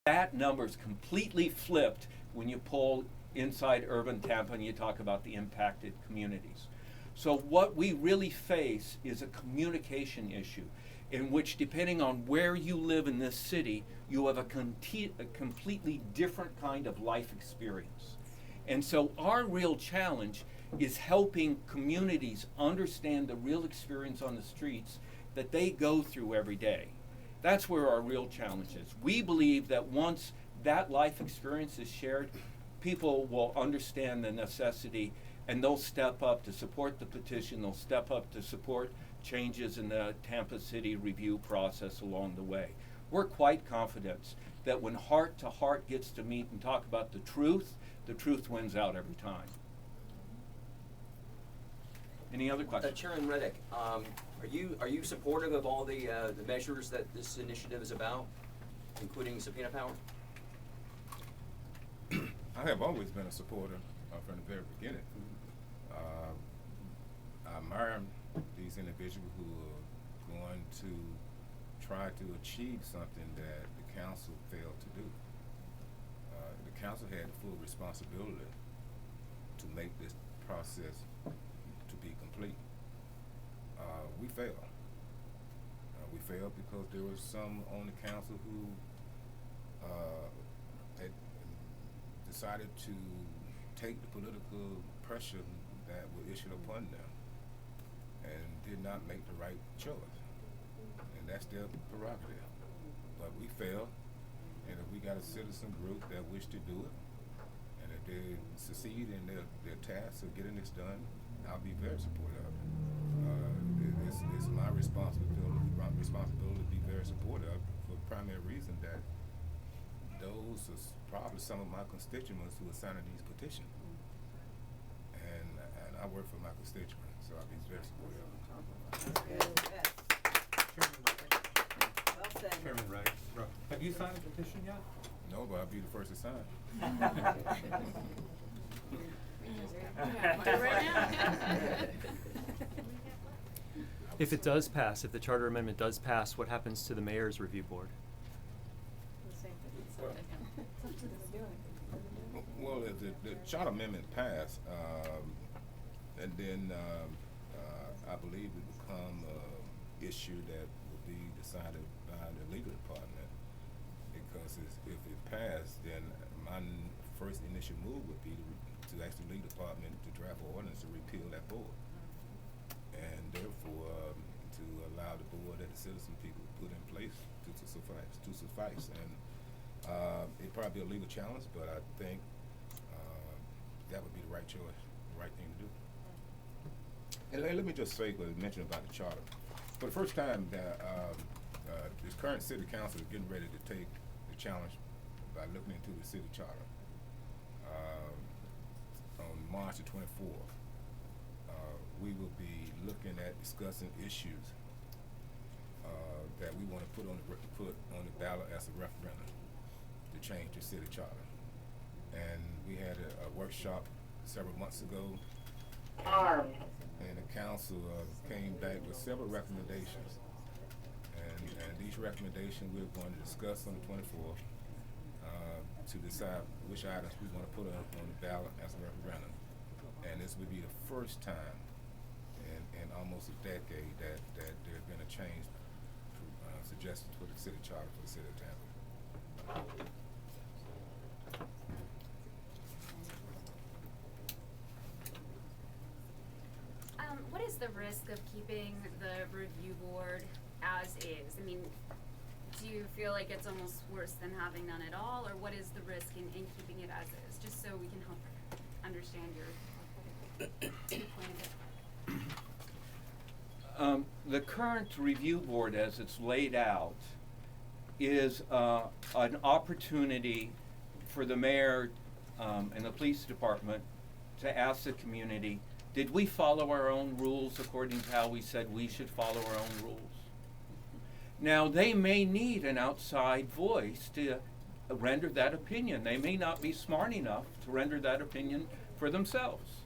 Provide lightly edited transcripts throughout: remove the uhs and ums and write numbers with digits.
That number's completely flipped when you pull inside urban Tampa and you talk about the impacted communities. So what we really face is a communication issue in which, depending on where you live in this city, you have a completely different kind of life experience. And so our real challenge is helping communities understand the real experience on the streets that they go through every day. That's where our real challenge is. We believe that once that life experience is shared, people will understand the necessity and they'll step up to support the petition, they'll step up to support changes in the Tampa City review process along the way. We're quite confident that when heart to heart gets to meet and talk about the truth wins out every time. Any other questions? Chairman Reddick, are you supportive of all the measures that this initiative is about, including subpoena power? I have always been a supporter from the very beginning. I admire these individuals who are going to try to achieve something that the council failed to do. The council had full responsibility to make this process to be complete. We failed. We failed because there was some on the council who had decided to take the political pressure that was issued upon them and did not make the right choice. And that's their prerogative. But we failed, and if we got a citizen group that wish to do it, and if they succeed in their task of getting this done, I'll be very supportive of it. It's my responsibility to be very supportive for the primary reason that those are probably some of my constituents who are signing these petitions. And I work for my constituents, so I'll be very supportive. Well said. Chairman Wright, have you signed the petition yet? No, but I'll be the first to sign. If it does pass, if the charter amendment does pass, what happens to the mayor's review board? Well, if the charter amendment passed, and then I believe it become an issue that will be decided by the legal department, because if it passed, then my first initial move would be to ask the legal department to draft an ordinance to repeal that board, and therefore to allow the board that the citizen people put in place to suffice. And it'd probably be a legal challenge, but I think that would be the right choice, the right thing to do. And let me just say, because you mentioned about the charter. For the first time, this current city council is getting ready to take the challenge by looking into the city charter. On March the 24th, we will be looking at discussing issues that we want to put on the ballot as a referendum to change the city charter. And we had a workshop several months ago, and the council came back with several recommendations. And these recommendations we're going to discuss on the 24th to decide which items we want to put up on the ballot as a referendum. And this would be the first time in almost a decade that there's been a change suggested for the city charter for the city of Tampa. What is the risk of keeping the review board as is? I mean, do you feel like it's almost worse than having none at all, or what is the risk in keeping it as is? Just so we can help understand your point of it. The current review board, as it's laid out, is an opportunity for the mayor and the police department to ask the community, did we follow our own rules according to how we said we should follow our own rules? Now, they may need an outside voice to render that opinion. They may not be smart enough to render that opinion for themselves.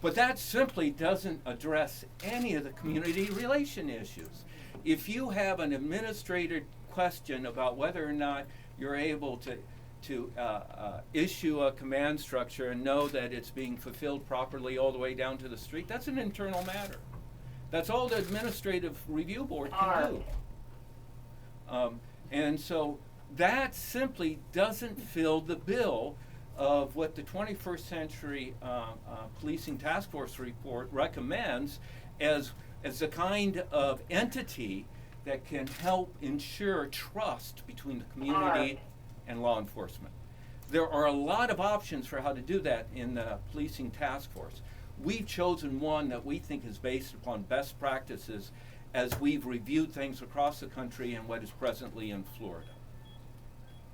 But that simply doesn't address any of the community relation issues. If you have an administrative question about whether or not you're able to issue a command structure and know that it's being fulfilled properly all the way down to the street. That's an internal matter. That's all the administrative review board can do. And so that simply doesn't fill the bill of what the 21st Century Policing Task Force report recommends as the kind of entity that can help ensure trust between the community and law enforcement. There are a lot of options for how to do that in the policing task force. We've chosen one that we think is based upon best practices as we've reviewed things across the country and what is presently in Florida.